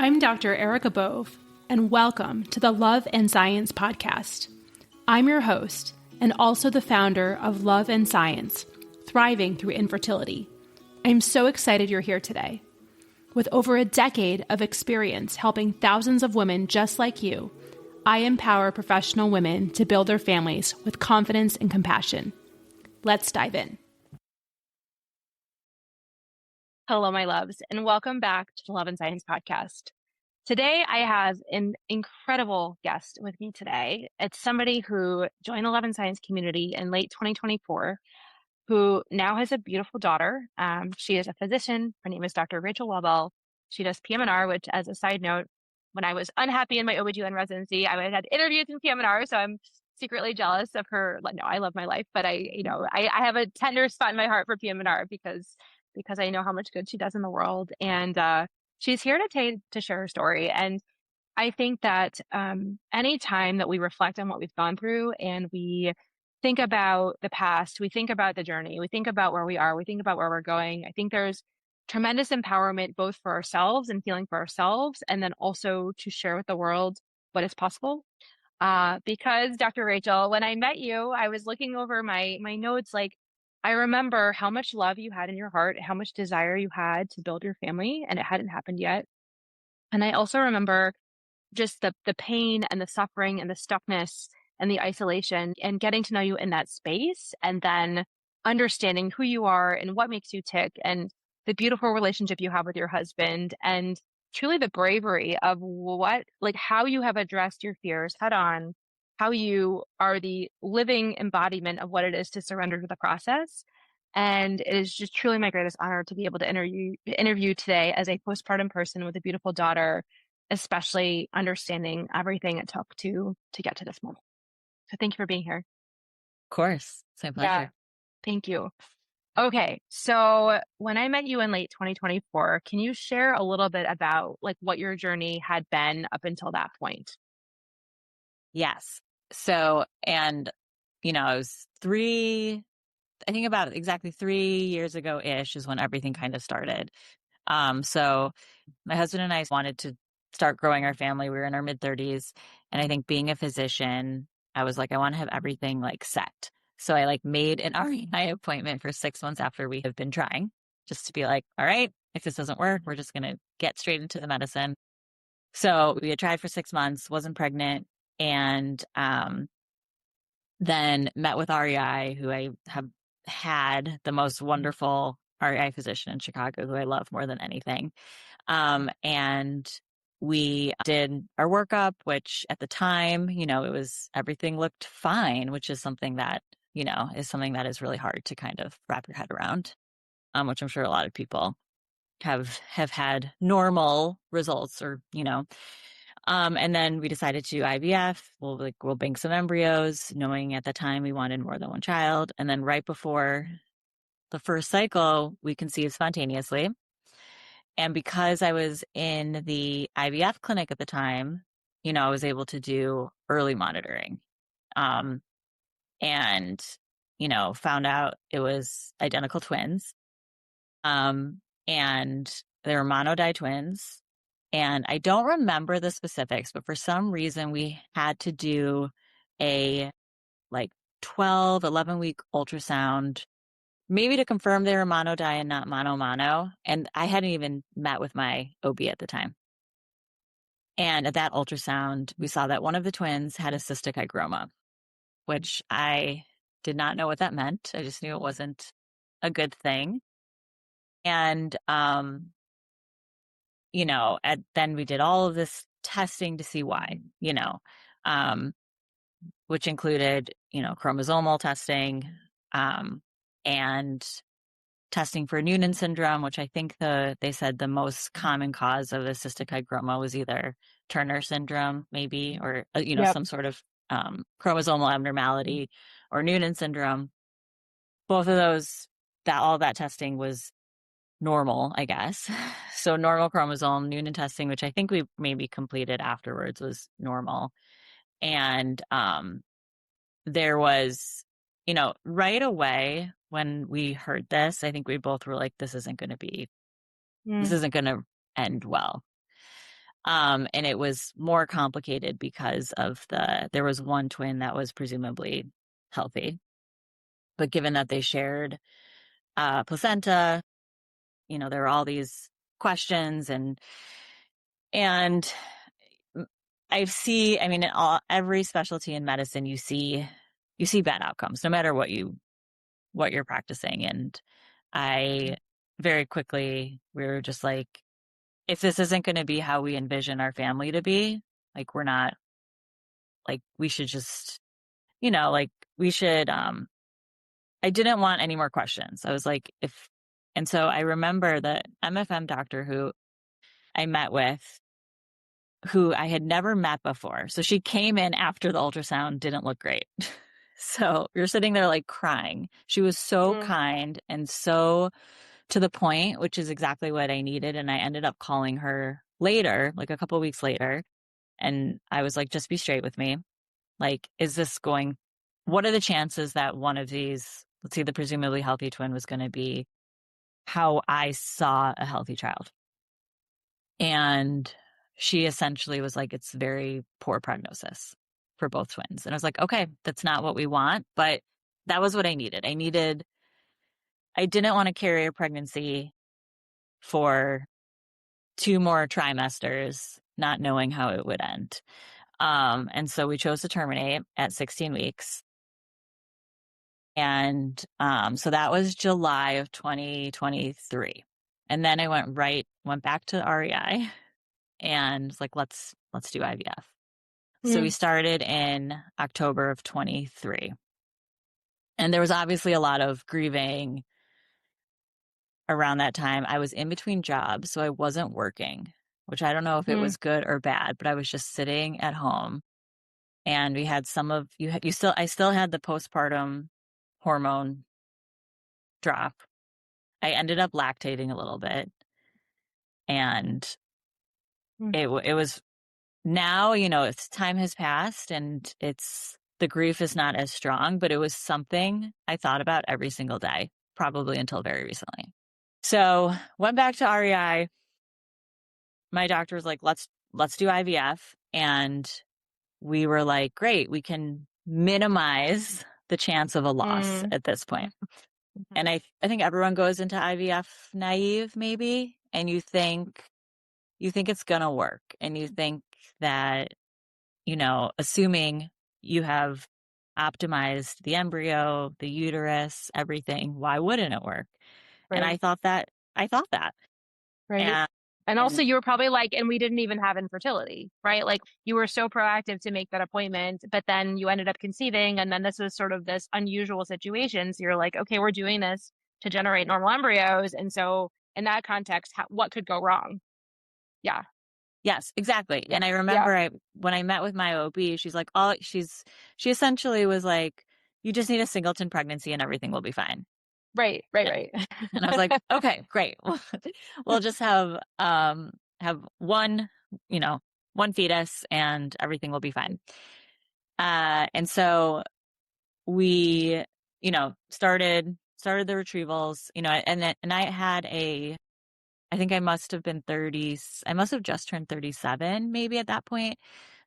I'm Dr. Erica Bove, and welcome to the Love and Science podcast. I'm your host, and also the founder of Love and Science, Thriving Through Infertility. I'm so excited you're here today. With over a decade of experience helping thousands of women just like you, I empower professional women to build their families with confidence and compassion. Let's dive in. Hello, my loves, and welcome back to the Love and Science podcast. Today, I have an incredible guest with me today. It's somebody who joined the Love and Science community in late 2024, who now has a beautiful daughter. She is a physician. Her name is Dr. Rachel Welbel. She does PM&R, which, as a side note, when I was unhappy in my OB/GYN residency, I had interviews in PM&R, so I'm secretly jealous of her. No, I love my life, but I have a tender spot in my heart for PM&R because I know how much good she does in the world. And she's here to share her story. And I think that any time that we reflect on what we've gone through and we think about the past, we think about the journey, we think about where we are, we think about where we're going, I think there's tremendous empowerment both for ourselves and healing for ourselves, and then also to share with the world what is possible. Because Dr. Rachel, when I met you, I was looking over my notes, like, I remember how much love you had in your heart, how much desire you had to build your family, and it hadn't happened yet. And I also remember just the pain and the suffering and the stuckness and the isolation and getting to know you in that space, and then understanding who you are and what makes you tick and the beautiful relationship you have with your husband, and truly the bravery of how you have addressed your fears head on, how you are the living embodiment of what it is to surrender to the process. And it is just truly my greatest honor to be able to interview today as a postpartum person with a beautiful daughter, especially understanding everything it took to get to this moment. So thank you for being here. Of course. It's my pleasure. Yeah, thank you. Okay. So when I met you in late 2024, can you share a little bit about what your journey had been up until that point? Yes. So, and, it was about exactly 3 years ago-ish is when everything kind of started. So my husband and I wanted to start growing our family. We were in our mid-30s. And I think being a physician, I was like, I want to have everything set. So I made an REI appointment for 6 months after we have been trying, just to be like, all right, if this doesn't work, we're just going to get straight into the medicine. So we had tried for 6 months, wasn't pregnant, and then met with REI, who I have had the most wonderful REI physician in Chicago, who I love more than anything. And we did our workup, which at the time, everything looked fine, which is something that, is really hard to kind of wrap your head around, which I'm sure a lot of people have had normal results or, and then we decided to do IVF. We'll bank some embryos, knowing at the time we wanted more than one child. And then right before the first cycle, we conceived spontaneously. And because I was in the IVF clinic at the time, I was able to do early monitoring. And, found out it was identical twins. And they were monodi twins. And I don't remember the specifics, but for some reason we had to do a 11-week ultrasound, maybe to confirm they were monodi and not mono. And I hadn't even met with my OB at the time. And at that ultrasound, we saw that one of the twins had a cystic hygroma, which I did not know what that meant. I just knew it wasn't a good thing. And, then we did all of this testing to see why, which included, chromosomal testing, and testing for Noonan syndrome, which I think they said the most common cause of a cystic hygroma was either Turner syndrome, maybe, or, Yep. some sort of chromosomal abnormality, or Noonan syndrome. Both of those, all that testing was normal, I guess. So normal chromosome, Noonan testing, which I think we maybe completed afterwards, was normal. And there was, right away when we heard this, I think we both were like, this isn't going to end well. And it was more complicated because of there was one twin that was presumably healthy. But given that they shared placenta, there were all these questions and I mean, in every specialty in medicine, you see bad outcomes, no matter what you're practicing. And I very quickly, we were just like, if this isn't going to be how we envision our family to be, like, we're not, like, we should just, like, we should, I didn't want any more questions. I was like, and so I remember the MFM doctor who I met with, who I had never met before. So she came in after the ultrasound, didn't look great. So you're sitting there like crying. She was so kind and so to the point, which is exactly what I needed. And I ended up calling her later, like a couple of weeks later. And I was like, just be straight with me. Like, what are the chances that one of these, let's say the presumably healthy twin, was going to be how I saw a healthy child? And she essentially was like, it's very poor prognosis for both twins. And I was like, okay, that's not what we want, but that was what I needed. I didn't want to carry a pregnancy for 2 more trimesters, not knowing how it would end. And so we chose to terminate at 16 weeks. And so that was July of 2023. And then I went back to REI and was like, let's do IVF. So we started in October of 23. And there was obviously a lot of grieving around that time. I was in between jobs, so I wasn't working, which I don't know if it was good or bad, but I was just sitting at home. And we had I still had the postpartum hormone drop. I ended up lactating a little bit. And it was now, time has passed and the grief is not as strong, but it was something I thought about every single day, probably until very recently. So went back to REI. My doctor was like, let's do IVF. And we were like, great, we can minimize the chance of a loss at this point. And I think everyone goes into IVF naive, maybe, and you think it's going to work. And you think that, assuming you have optimized the embryo, the uterus, everything, why wouldn't it work? Right. And I thought that. Right. And also you were probably like, and we didn't even have infertility, right? Like you were so proactive to make that appointment, but then you ended up conceiving. And then this was sort of this unusual situation. So you're like, okay, we're doing this to generate normal embryos. And so in that context, what could go wrong? Yeah. Yes, exactly. And I remember when I met with my OB, she's like, she essentially was like, you just need a singleton pregnancy and everything will be fine. Right. And I was like, okay, great. We'll just have one fetus and everything will be fine. And so we, started the retrievals, and I had I think I must have been 30. I must have just turned 37 maybe at that point.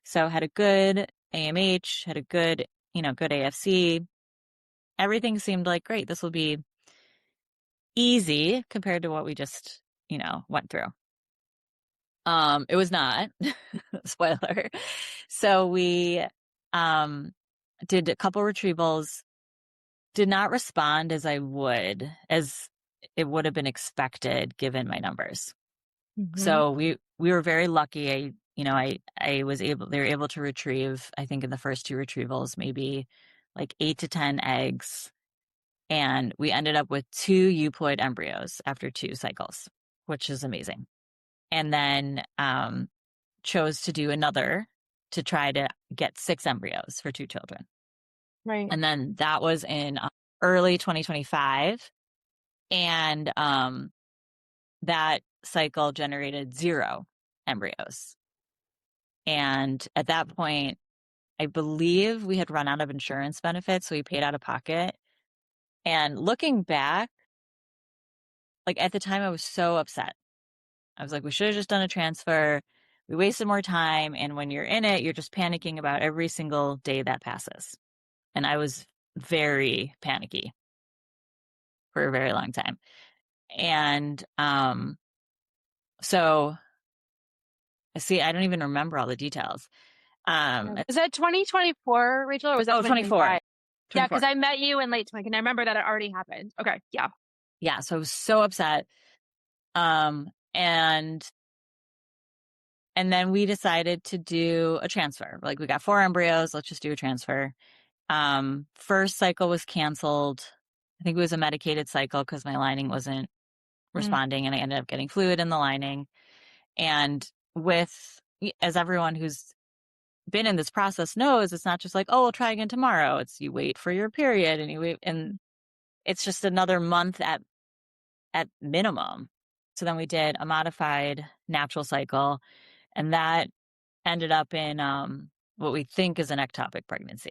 So had a good AMH, had a good AFC. Everything seemed like great. This will be easy compared to what we just, went through. It was not. Spoiler. So we did a couple retrievals, did not respond as it would have been expected given my numbers. So we were very lucky. They were able to retrieve, I think in the first 2 retrievals, maybe like 8 to 10 eggs. And we ended up with 2 euploid embryos after 2 cycles, which is amazing. And then chose to do another to try to get 6 embryos for 2 children. Right. And then that was in early 2025. And that cycle generated 0 embryos. And at that point, I believe we had run out of insurance benefits, so we paid out of pocket. And looking back, like at the time, I was so upset. I was like, we should have just done a transfer. we wasted more time. And when you're in it, you're just panicking about every single day that passes. And I was very panicky for a very long time. And so see, I don't even remember all the details. Was that 2024, Rachel, or was that 24. 2025? Yeah, because I met you in late 20, and I remember that it already happened. Okay, yeah. Yeah, so I was so upset. And then we decided to do a transfer. Like, we got 4 embryos, let's just do a transfer. First cycle was canceled. I think it was a medicated cycle because my lining wasn't responding, and I ended up getting fluid in the lining. And as everyone who's been in this process knows, it's not just like, oh, we'll try again tomorrow. It's you wait for your period, and you wait, and it's just another month at minimum. So then we did a modified natural cycle, and that ended up in what we think is an ectopic pregnancy.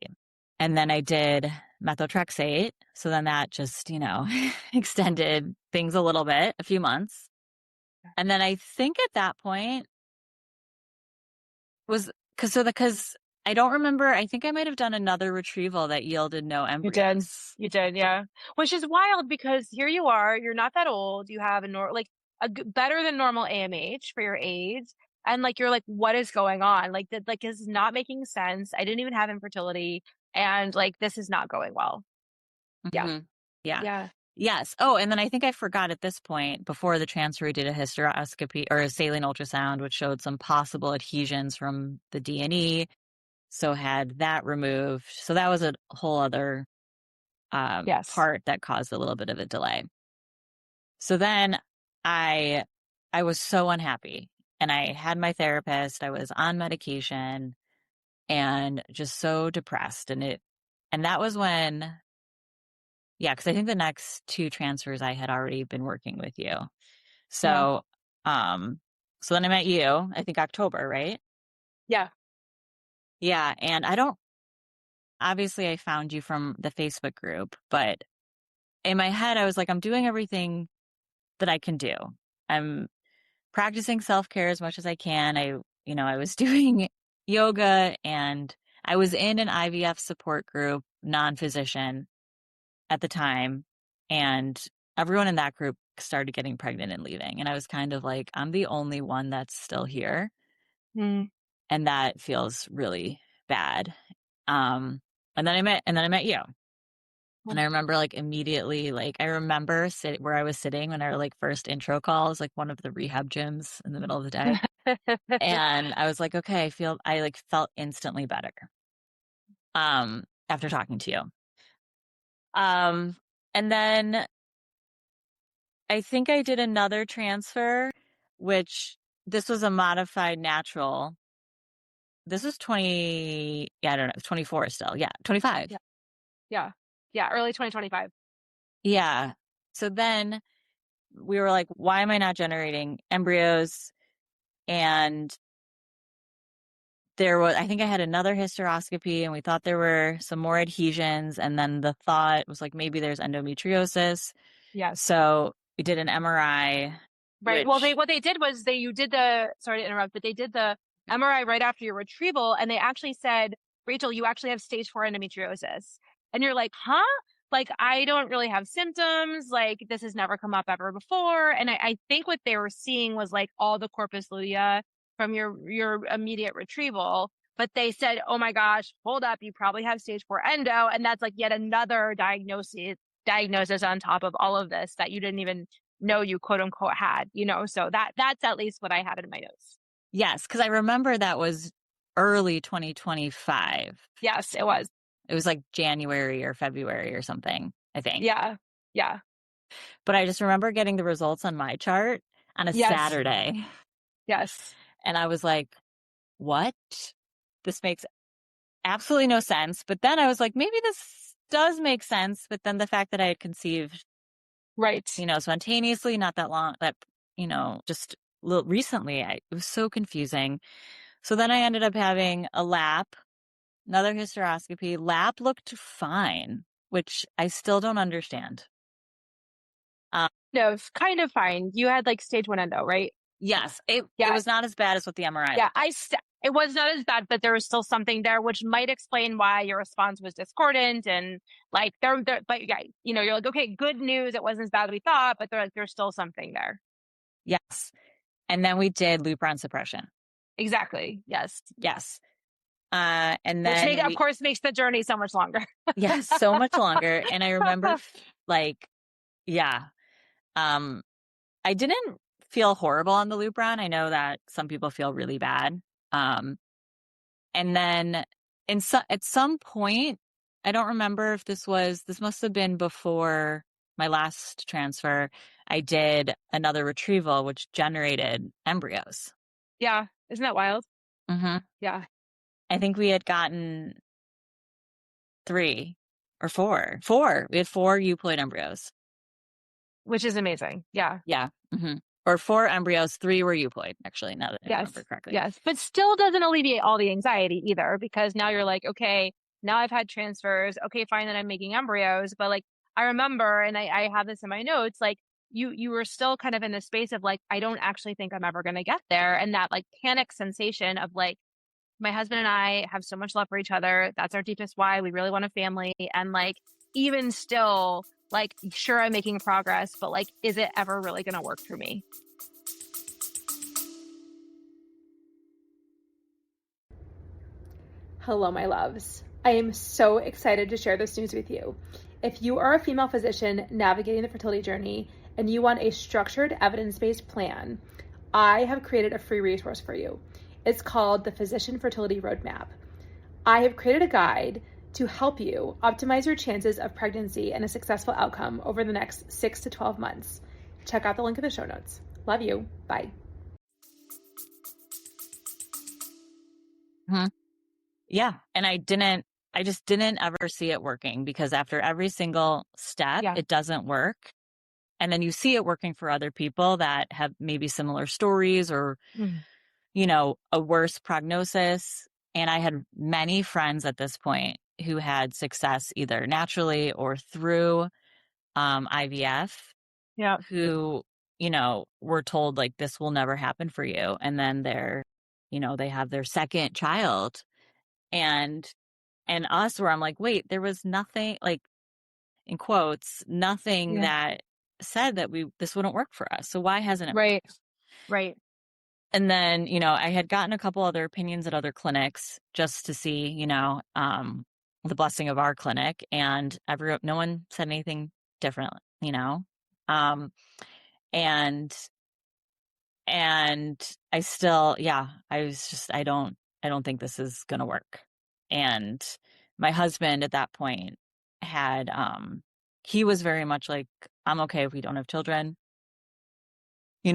And then I did methotrexate. So then that just, extended things a little bit, a few months. And then I think at that point was because I don't remember. I think I might have done another retrieval that yielded no embryos. You did, yeah. Which is wild because here you are, you're not that old, you have better than normal AMH for your age, and like you're like, what is going on? Like that, like is not making sense. I didn't even have infertility, and like this is not going well. Yeah, Mm-hmm. Yeah. yeah. Yes. Oh, and then I think I forgot at this point, before the transfer, we did a hysteroscopy or a saline ultrasound, which showed some possible adhesions from the D&E. So had that removed. So that was a whole other Yes. part that caused a little bit of a delay. So then I was so unhappy, and I had my therapist. I was on medication and just so depressed. And that was when, yeah, because I think the next 2 transfers I had already been working with you. So, so then I met you, I think October, right? Yeah. Yeah. And obviously I found you from the Facebook group, but in my head, I was like, I'm doing everything that I can do. I'm practicing self-care as much as I can. I was doing yoga, and I was in an IVF support group, non-physician at the time. And everyone in that group started getting pregnant and leaving. And I was kind of like, I'm the only one that's still here. Mm. And that feels really bad. And then I met you. And I remember like immediately, like I remember where I was sitting when our like first intro call was like one of the rehab gyms in the middle of the day. And I was like, okay, I like felt instantly better. After talking to you. And then I think I did another transfer, which this was a modified natural. This was 20, yeah, I don't know, 24 still. Yeah, 25. Yeah. Yeah. Yeah. Early 2025. Yeah. So then we were like, why am I not generating embryos? And I think I had another hysteroscopy, and we thought there were some more adhesions. And then the thought was like, maybe there's endometriosis. Yes. So we did an MRI. Right. Well, what they did was you did sorry to interrupt, but they did the MRI right after your retrieval, and they actually said, Rachel, you actually have stage 4 endometriosis. And you're like, huh? Like, I don't really have symptoms. Like, this has never come up ever before. And I think what they were seeing was like all the corpus lutea from your immediate retrieval. But they said, oh my gosh, hold up, you probably have stage 4 endo. And that's like yet another diagnosis on top of all of this that you didn't even know you quote unquote had, so that's at least what I had in my notes. Yes, because I remember that was early 2025. Yes, it was. It was like January or February or something, I think. Yeah. Yeah. But I just remember getting the results on my chart on a Saturday. Yes. And I was like, what? This makes absolutely no sense. But then I was like, maybe this does make sense. But then the fact that I had conceived, right, spontaneously, not that long, just recently, it was so confusing. So then I ended up having a lap, another hysteroscopy. Lap looked fine, which I still don't understand. No, it's kind of fine. You had like stage 1 endo, right? Yes, it Yeah. was not as bad as what the MRI Yeah. looked like. It was not as bad, but there was still something there, which might explain why your response was discordant. And like, but yeah, you're like, okay, good news. It wasn't as bad as we thought, but there's still something there. Yes. And then we did Lupron suppression. Exactly. Yes. Yes. And Which then of course makes the journey so much longer. yes, so much longer. And I remember like, yeah, um, I didn't feel horrible on the Lupron. I know that some people feel really bad. Um, and then at some point, I don't remember if this must have been before my last transfer. I did another retrieval, which generated embryos. Yeah. Isn't that wild? Mm-hmm. Yeah. I think we had gotten 3 or 4. 4. We had 4 euploid embryos. Which is amazing. Yeah. Yeah. Mm-hmm. Or 4 embryos, 3 were euploid, actually, now that I Yes. remember correctly. Yes. But still doesn't alleviate all the anxiety either, because now you're like, okay, now I've had transfers. Okay, fine that I'm making embryos. But like, I remember, and I have this in my notes, like you were still kind of in the space of like, I don't actually think I'm ever going to get there. And that like panic sensation of like, my husband and I have so much love for each other. That's our deepest why. We really want a family. And like, even still, like, sure, I'm making progress, but like, is it ever really going to work for me? Hello, my loves. I am so excited to share this news with you. If you are a female physician navigating the fertility journey and you want a structured, evidence-based plan, I have created a free resource for you. It's called the Physician Fertility Roadmap. I have created a guide to help you optimize your chances of pregnancy and a successful outcome over the next 6 to 12 months. Check out the link in the show notes. Love you. Bye. Mm-hmm. Yeah. And I just didn't ever see it working, because after every single step, it doesn't work. And then you see it working for other people that have maybe similar stories or, a worse prognosis. And I had many friends at this point who had success either naturally or through IVF, Yeah. who, were told like, this will never happen for you. And then they have their second child, and us, where I'm like, wait, there was nothing, like, in quotes, nothing that said that this wouldn't work for us. So why hasn't it? Right. Right. And then, I had gotten a couple other opinions at other clinics just to see, the blessing of our clinic, and no one said anything different, um, and, I still, I don't think this is going to work. And my husband at that point had, he was very much like, I'm okay if we don't have children. We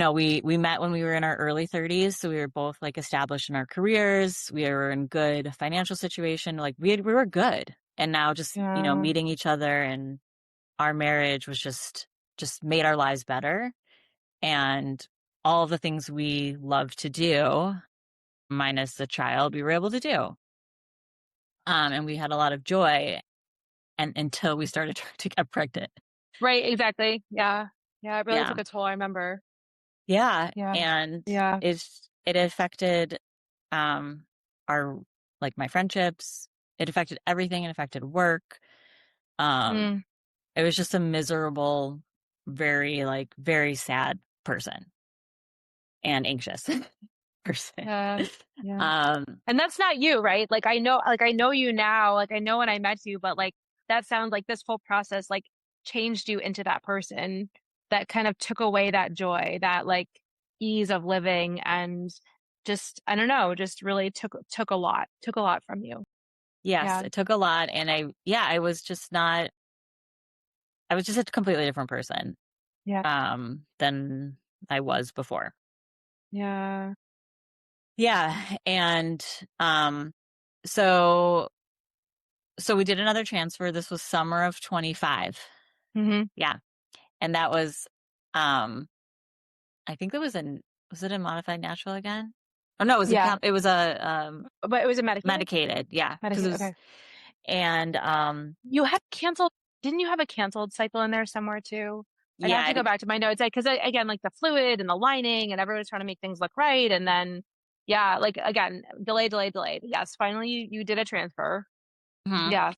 met when we were in our early 30s. So we were both like established in our careers. We were in good financial situation. Like we were good. And now just, meeting each other, and our marriage was just made our lives better. And all of the things we love to do, minus the child, we were able to do. And we had a lot of joy, and until we started to get pregnant. Right. Exactly. Yeah. Yeah. It really took a toll. I remember. Yeah. Yeah. And Yeah. it affected, our, like, my friendships. It affected everything. It affected work. It was just a miserable, very, very sad person, and anxious person. Yeah. Yeah. And that's not you, right? Like I know you now, like I know when I met you, but like that sounds like this whole process like changed you into that person that kind of took away that joy, that like ease of living, and just I don't know, just really took a lot from you. Yes, Yeah. it took a lot. And I was just a completely different person, than I was before. Yeah. Yeah. And, so we did another transfer. This was summer of 25. Mm-hmm. Yeah. And that was, I think was it a modified natural again? Oh no, it was a, But it was a medicated. Yeah. Medicated. Okay. And, You had canceled, didn't you have a canceled cycle in there somewhere too? I'd have Yeah. to go back to my notes because again, like the fluid and the lining and everyone's trying to make things look right. And then, yeah, like again, delayed. Yes, finally you did a transfer. Mhm. Yeah.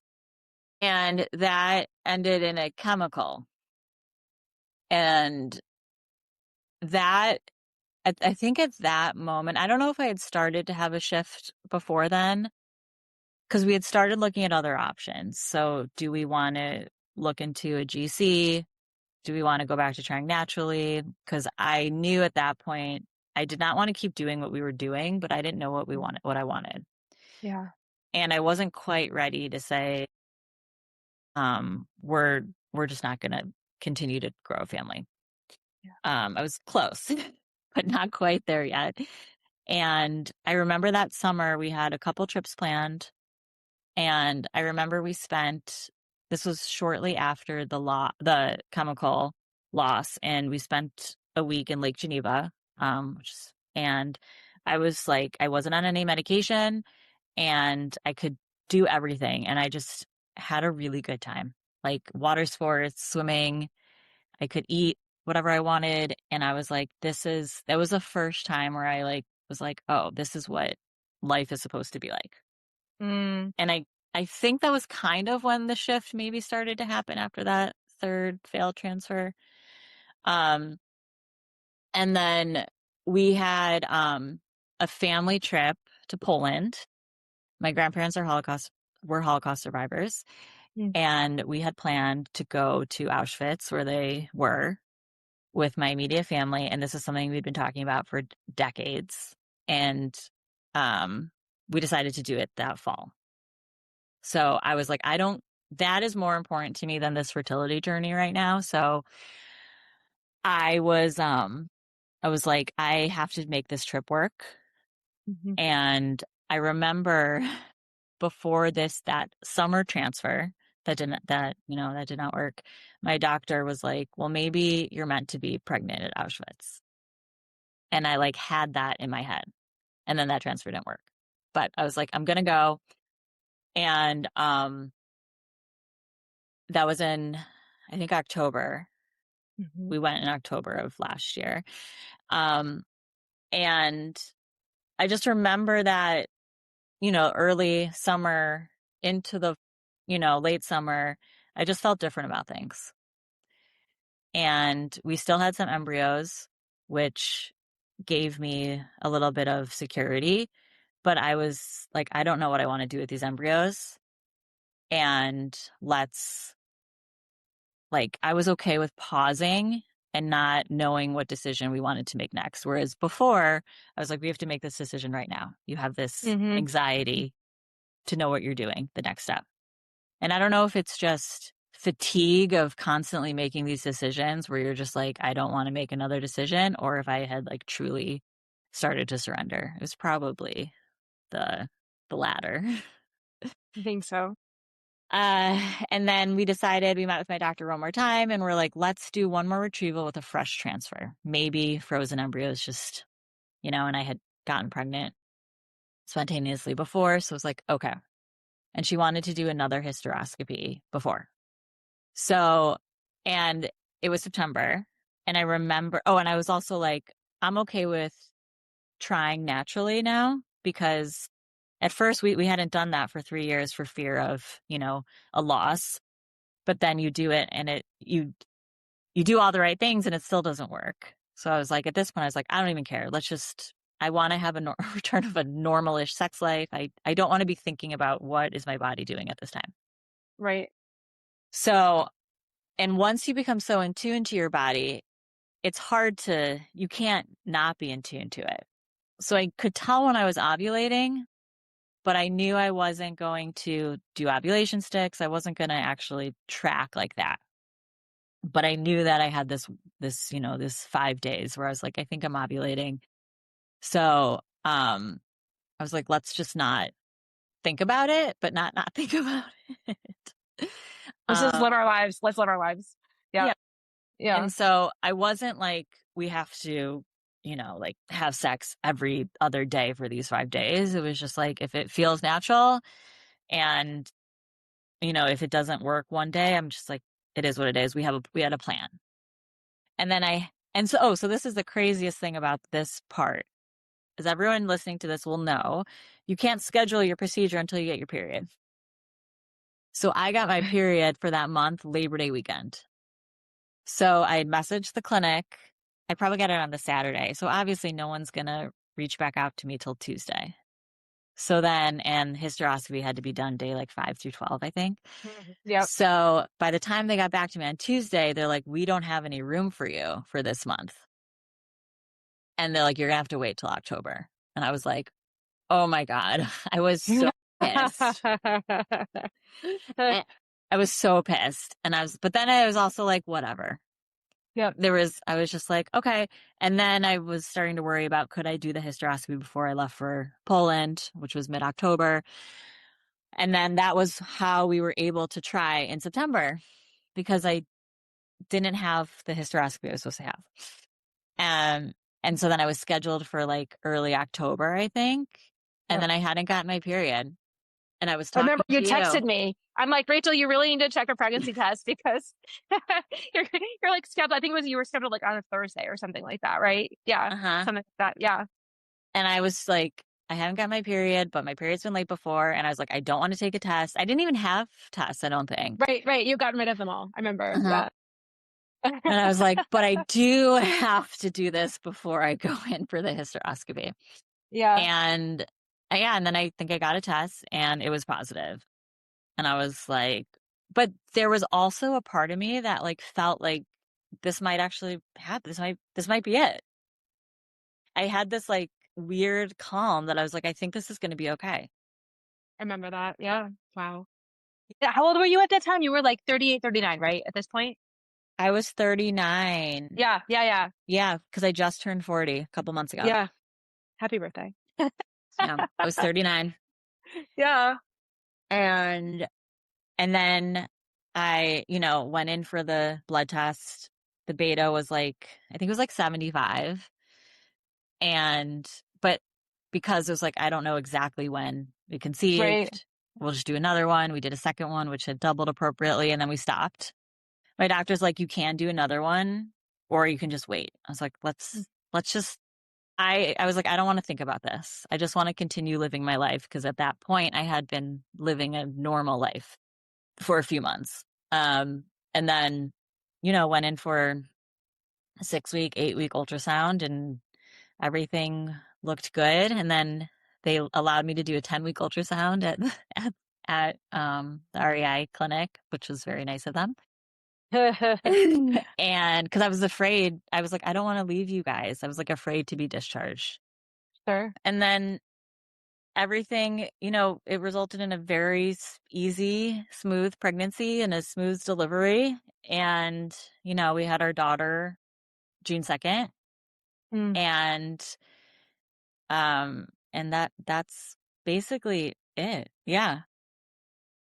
And that ended in a chemical. And that, I think at that moment, I don't know if I had started to have a shift before then, because we had started looking at other options. So do we want to look into a GC? Do we want to go back to trying naturally? Because I knew at that point I did not want to keep doing what we were doing, but I didn't know what I wanted. Yeah. And I wasn't quite ready to say, we're just not going to continue to grow a family. I was close, but not quite there yet. And I remember that summer we had a couple trips planned. And I remember this was shortly after the chemical loss, and we spent a week in Lake Geneva. And I was like, I wasn't on any medication and I could do everything. And I just had a really good time, like water sports, swimming. I could eat whatever I wanted. And I was like, that was the first time where I like was like, oh, this is what life is supposed to be like. Mm. And I think that was kind of when the shift maybe started to happen after that third failed transfer. And then we had a family trip to Poland. My grandparents were Holocaust survivors. Mm. And we had planned to go to Auschwitz, where they were, with my immediate family. And this is something we'd been talking about for decades. And we decided to do it that fall. So I was like, that is more important to me than this fertility journey right now. So I was like, I have to make this trip work. Mm-hmm. And I remember before that summer transfer that did not work. My doctor was like, well, maybe you're meant to be pregnant at Auschwitz. And I like had that in my head. And then that transfer didn't work. But I was like, I'm going to go. And that was in, I think, October. Mm-hmm. We went in October of last year. And I just remember that, early summer into the, late summer, I just felt different about things. And we still had some embryos, which gave me a little bit of security. But I was like, I don't know what I want to do with these embryos. And I was okay with pausing and not knowing what decision we wanted to make next. Whereas before, I was like, we have to make this decision right now. You have this Mm-hmm. anxiety to know what you're doing, the next step. And I don't know if it's just fatigue of constantly making these decisions where you're just like, I don't want to make another decision, or if I had like truly started to surrender. It was probably the latter. I think so. And then we decided, we met with my doctor one more time and we're like, let's do one more retrieval with a fresh transfer. Maybe frozen embryos just, and I had gotten pregnant spontaneously before. So I was like, okay. And she wanted to do another hysteroscopy before. So, and it was September. And I remember, and I was also like, I'm okay with trying naturally now, because at first we hadn't done that for 3 years for fear of, a loss. But then you do it and you do all the right things and it still doesn't work. So I was like, at this point, I was like, I don't even care. I want to have a return of a normalish sex life. I don't want to be thinking about what is my body doing at this time. Right. So, and once you become so in tune to your body, you can't not be in tune to it. So I could tell when I was ovulating, but I knew I wasn't going to do ovulation sticks. I wasn't going to actually track like that. But I knew that I had this 5 days where I was like, I think I'm ovulating. So, I was like, let's just not think about it, but not think about it. Let's just live our lives. Let's live our lives. Yeah. Yeah. And so I wasn't like, we have to, have sex every other day for these 5 days. It was just like, if it feels natural and, if it doesn't work one day, I'm just like, it is what it is. We had a plan. So this is the craziest thing about this part, is everyone listening to this will know you can't schedule your procedure until you get your period. So I got my period for that month, Labor Day weekend. So I messaged the clinic. I probably got it on the Saturday. So obviously no one's going to reach back out to me till Tuesday. So then, and hysteroscopy had to be done day like 5 through 12, I think. Yep. So by the time they got back to me on Tuesday, they're like, we don't have any room for you for this month. And they're like, you're going to have to wait till October. And I was like, oh my God. I was so pissed. I was so pissed. But then I was also like, whatever. Yep. I was just like, okay. And then I was starting to worry about, could I do the hysteroscopy before I left for Poland, which was mid-October. And then that was how we were able to try in September, because I didn't have the hysteroscopy I was supposed to have. And so then I was scheduled for like early October, I think. And then I hadn't gotten my period. And I was I talking remember to you texted me. I'm like, Rachel, you really need to check a pregnancy test because you're like scheduled. I think you were scheduled like on a Thursday or something like that, right? Yeah. Something like that. Yeah. And I was like, I haven't got my period, but my period's been late before. And I was like, I don't want to take a test. I didn't even have tests, I don't think. Right. You've gotten rid of them all. I remember. Yeah. And I was like, but I do have to do this before I go in for the hysteroscopy. Yeah. And then I think I got a test and it was positive. And I was like, but there was also a part of me that like felt like this might actually happen. This might be it. I had this like weird calm that I was like, I think this is going to be okay. I remember that. Yeah. Wow. Yeah. How old were you at that time? You were like 38, 39, right? At this point? I was 39. Yeah. Yeah, because I just turned 40 a couple months ago. Yeah. Happy birthday. Yeah, I was 39. Yeah. And then I, went in for the blood test. The beta was like, I think it was like 75. But because it was like, I don't know exactly when we conceived, Right. we'll just do another one. We did a second one, which had doubled appropriately, and then we stopped. My doctor's like, you can do another one, or you can just wait. I was like, let's just, I was like, I don't want to think about this. I just want to continue living my life. Because at that point I had been living a normal life for a few months. And then, went in for a 6-week, 8-week ultrasound and everything looked good. And then they allowed me to do a 10-week ultrasound at the REI clinic, which was very nice of them. And because I was afraid, I was like, I don't want to leave you guys. I was like afraid to be discharged. Sure. And then everything, it resulted in a very easy, smooth pregnancy and a smooth delivery. And, we had our daughter June 2nd. And that's basically it. Yeah.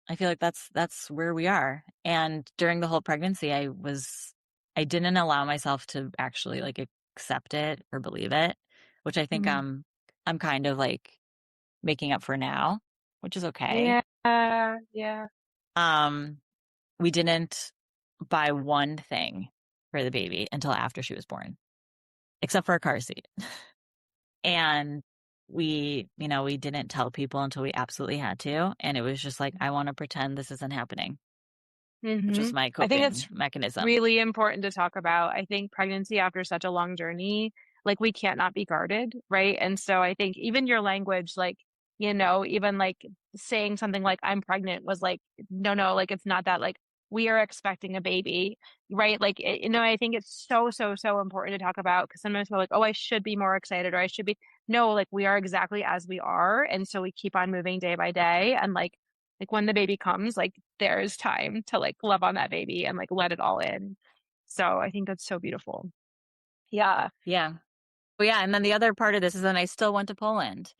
I feel like that's where we are. And during the whole pregnancy, I didn't allow myself to actually like accept it or believe it, which I think I'm kind of like making up for now, which is okay. Yeah. We didn't buy one thing for the baby until after she was born, except for a car seat. And we didn't tell people until we absolutely had to. And it was just like, I want to pretend this isn't happening, which is my coping mechanism. Really important to talk about. I think pregnancy after such a long journey, like we can't not be guarded, right? And so I think even your language, like, even like saying something like I'm pregnant was like, no, like it's not that, like we are expecting a baby, right? Like, I think it's so, so, so important to talk about, because sometimes we're like, oh, I should be more excited, or I should be. No, like we are exactly as we are. And so we keep on moving day by day. And like when the baby comes, like there's time to like love on that baby and like let it all in. So I think that's so beautiful. Yeah. Yeah. Well, yeah. And then the other part of this is then I still went to Poland.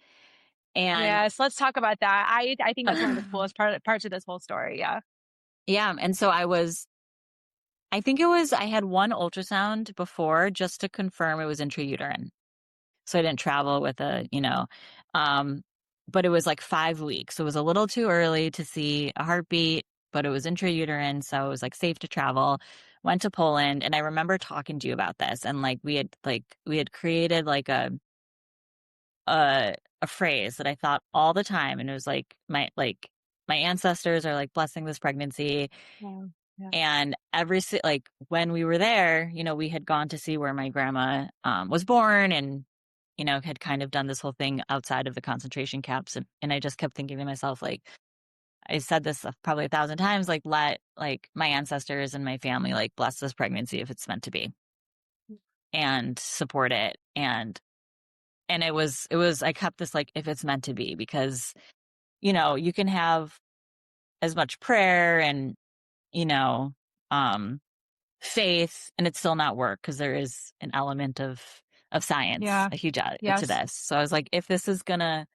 And yes, let's talk about that. I think that's one of the coolest parts of this whole story. Yeah. Yeah. And so I had one ultrasound before just to confirm it was intrauterine. So I didn't travel with but it was like 5 weeks. So it was a little too early to see a heartbeat, but it was intrauterine. So it was like safe to travel. went to Poland, and I remember talking to you about this, and like we had created like a phrase that I thought all the time, and it was like my ancestors are like blessing this pregnancy. Yeah. Yeah. And like when we were there, you know, we had gone to see where my grandma was born, and you know, had kind of done this whole thing outside of the concentration camps, and I just kept thinking to myself, like, I said this probably 1,000 times, like, let like my ancestors and my family like bless this pregnancy if it's meant to be, and support it. And it was I kept this like, if it's meant to be, because you know, you can have as much prayer and, you know, faith, and it's still not work, because there is an element of science, Yeah. a huge to Yes. this. So I was like, if this is gonna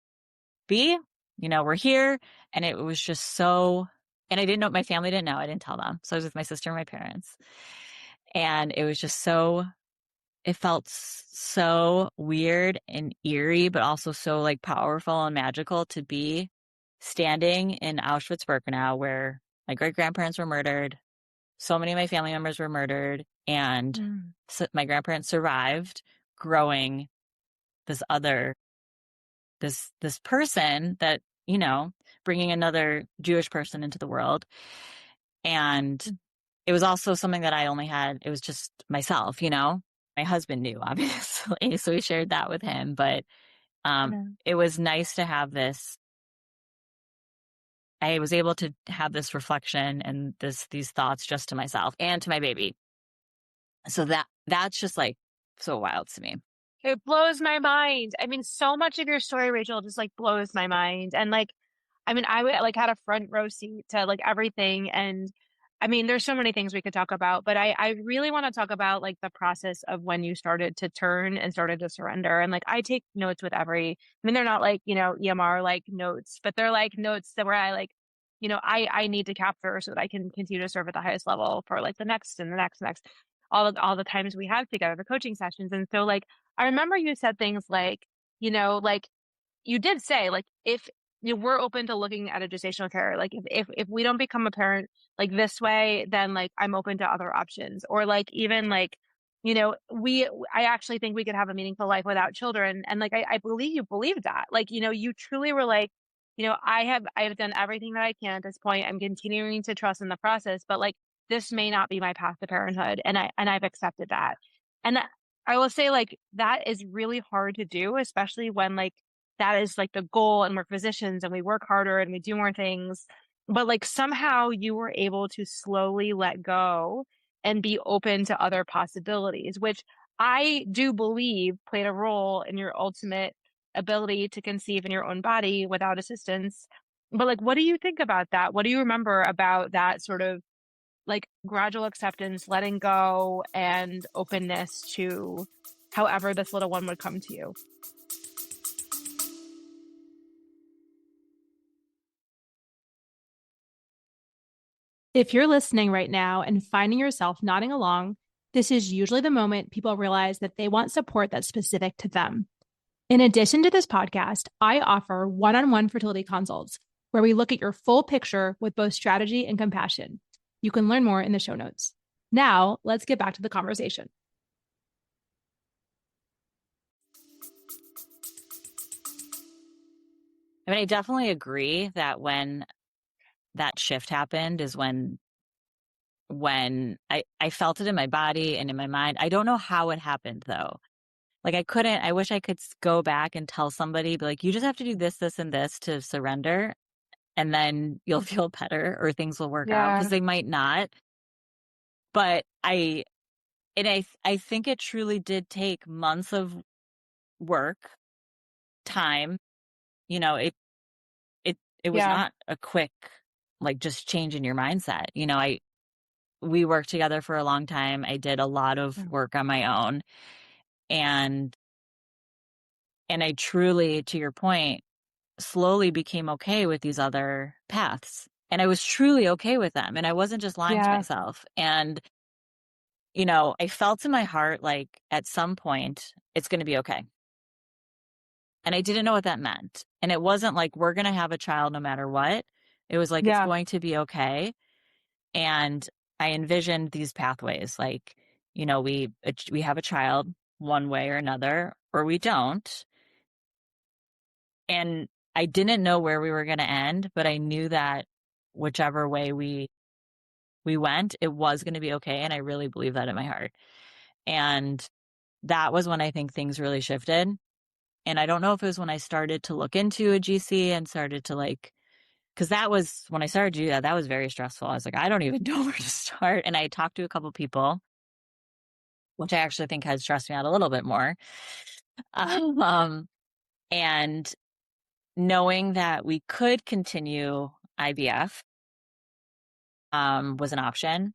be, you know, we're here. And it was just so, and I didn't know, my family didn't know, I didn't tell them. So I was with my sister and my parents, and it was just so, it felt so weird and eerie, but also so like powerful and magical to be standing in Auschwitz-Birkenau, where my great grandparents were murdered. So many of my family members were murdered, and my grandparents survived growing this this person that, you know, bringing another Jewish person into the world. And it was also something that I only had, it was just myself, you know. My husband knew, obviously, so we shared that with him. But it was nice to have this. I was able to have this reflection and these thoughts just to myself and to my baby. So that's just like so wild to me. It blows my mind. I mean, so much of your story, Rachel, just like blows my mind. And like, I mean, like had a front row seat to like everything. And I mean, there's so many things we could talk about, but I really want to talk about like the process of when you started to turn and started to surrender. And like, I take notes with I mean, they're not like, you know, EMR like notes, but they're like notes that where I like, you know, I need to capture so that I can continue to serve at the highest level for like the next and the next, all the times we have together, the coaching sessions. And so like, I remember you said things like, you know, like you did say, like, if you know, we're open to looking at a gestational care, like if we don't become a parent like this way, then like I'm open to other options. Or like even like, you know, I actually think we could have a meaningful life without children. And like I believe you believe that. Like, you know, you truly were like, you know, I have done everything that I can at this point. I'm continuing to trust in the process, but like this may not be my path to parenthood. And I've accepted that. And I will say like that is really hard to do, especially when like that is like the goal and we're physicians and we work harder and we do more things. But like somehow you were able to slowly let go and be open to other possibilities, which I do believe played a role in your ultimate ability to conceive in your own body without assistance. But like, what do you think about that? What do you remember about that sort of like gradual acceptance, letting go, and openness to however this little one would come to you? If you're listening right now and finding yourself nodding along, this is usually the moment people realize that they want support that's specific to them. In addition to this podcast, I offer one-on-one fertility consults where we look at your full picture with both strategy and compassion. You can learn more in the show notes. Now, let's get back to the conversation. I mean, I definitely agree that when that shift happened is when I felt it in my body and in my mind. I don't know how it happened though. Like I wish I could go back and tell somebody, be like, you just have to do this, this, and this to surrender, and then you'll feel better or things will work out, because they might not. But I think it truly did take months of work, time. You know, it was not a quick, like, just change in your mindset. You know, we worked together for a long time. I did a lot of work on my own, and I truly, to your point, slowly became okay with these other paths. And I was truly okay with them. And I wasn't just lying to myself. And, you know, I felt in my heart, like at some point it's going to be okay. And I didn't know what that meant. And it wasn't like, we're going to have a child no matter what. It was like, it's going to be okay. And I envisioned these pathways, like, you know, we have a child one way or another, or we don't. And I didn't know where we were going to end, but I knew that whichever way we went, it was going to be okay. And I really believe that in my heart. And that was when I think things really shifted. And I don't know if it was when I started to look into a GC and started to like, because that was when I started to do that, that was very stressful. I was like, I don't even know where to start. And I talked to a couple people, which I actually think had stressed me out a little bit more. And knowing that we could continue IVF was an option.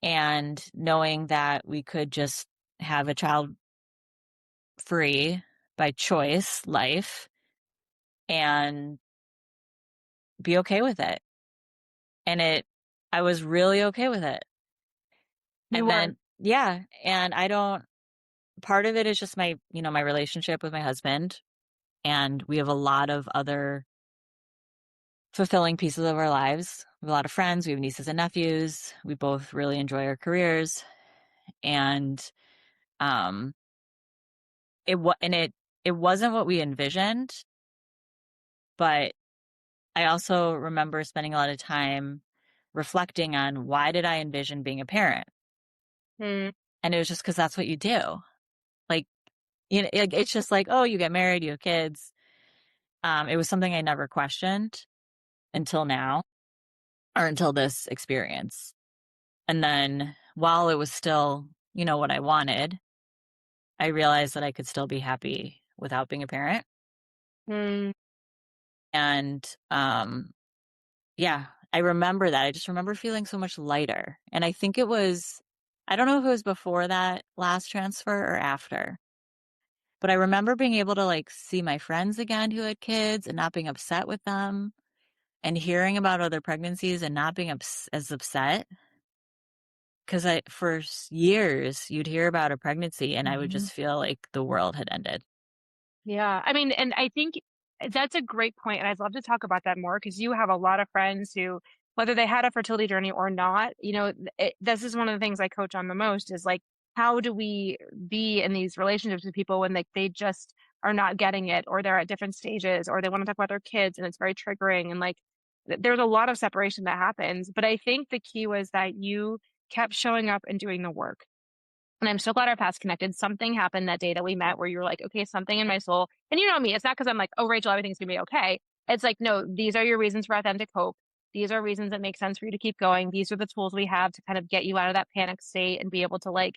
And knowing that we could just have a child free by choice life and be okay with it. And I was really okay with it. You And were. then, yeah. And part of it is just my relationship with my husband. And we have a lot of other fulfilling pieces of our lives. We have a lot of friends. We have nieces and nephews. We both really enjoy our careers. And, it wasn't what we envisioned, but I also remember spending a lot of time reflecting on why did I envision being a parent? Mm. And it was just because that's what you do. Like, it's just like, oh, you get married, you have kids. It was something I never questioned until now, or until this experience. And then while it was still, what I wanted, I realized that I could still be happy without being a parent. Mm. And yeah, I remember that. I just remember feeling so much lighter. And I think I don't know if it was before that last transfer or after, but I remember being able to like see my friends again who had kids and not being upset with them, and hearing about other pregnancies and not being as upset. Because for years, you'd hear about a pregnancy and I would just feel like the world had ended. Yeah. I mean, and I think that's a great point, and I'd love to talk about that more because you have a lot of friends who, whether they had a fertility journey or not, this is one of the things I coach on the most is like, how do we be in these relationships with people when they just are not getting it, or they're at different stages, or they want to talk about their kids and it's very triggering. And like, there's a lot of separation that happens. But I think the key was that you kept showing up and doing the work. And I'm so glad our paths connected. Something happened that day that we met where you were like, okay, something in my soul. And you know me, it's not because I'm like, oh, Rachel, everything's gonna be okay. It's like, no, these are your reasons for authentic hope. These are reasons that make sense for you to keep going. These are the tools we have to kind of get you out of that panic state and be able to like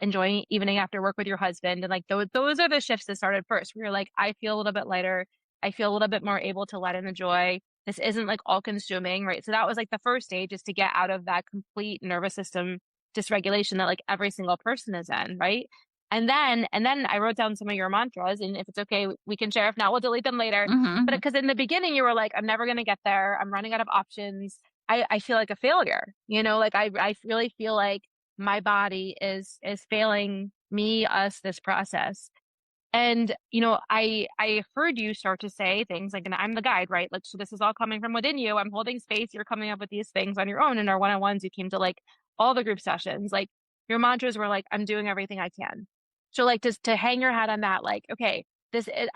enjoy evening after work with your husband. And like those are the shifts that started first. Where you're like, I feel a little bit lighter. I feel a little bit more able to let in the joy. This isn't like all consuming, right? So that was like the first stage, is to get out of that complete nervous system dysregulation that like every single person is in, right? And then I wrote down some of your mantras, and if it's okay, we can share. If not, we'll delete them later. Mm-hmm. But because in the beginning you were like, I'm never going to get there. I'm running out of options. I feel like a failure, like I really feel like my body is failing me, us, this process. And, I heard you start to say things like, and I'm the guide, right? Like, so this is all coming from within you. I'm holding space. You're coming up with these things on your own. In our one-on-ones, you came to like all the group sessions. Like your mantras were like, I'm doing everything I can. So like just to hang your hat on that, like, okay,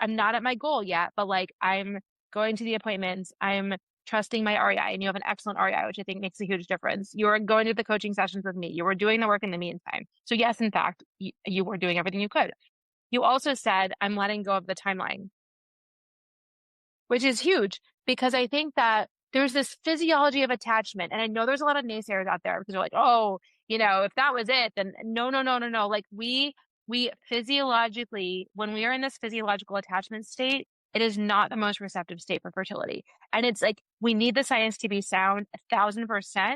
I'm not at my goal yet, but like I'm going to the appointments. I'm trusting my REI, and you have an excellent REI, which I think makes a huge difference. You are going to the coaching sessions with me. You were doing the work in the meantime. So yes, in fact, you were doing everything you could. You also said, I'm letting go of the timeline, which is huge because I think that there's this physiology of attachment. And I know there's a lot of naysayers out there because they're like, oh, if that was it, then no, no, no, no, no. Like we physiologically, when we are in this physiological attachment state, it is not the most receptive state for fertility. And it's like, we need the science to be sound 1,000%,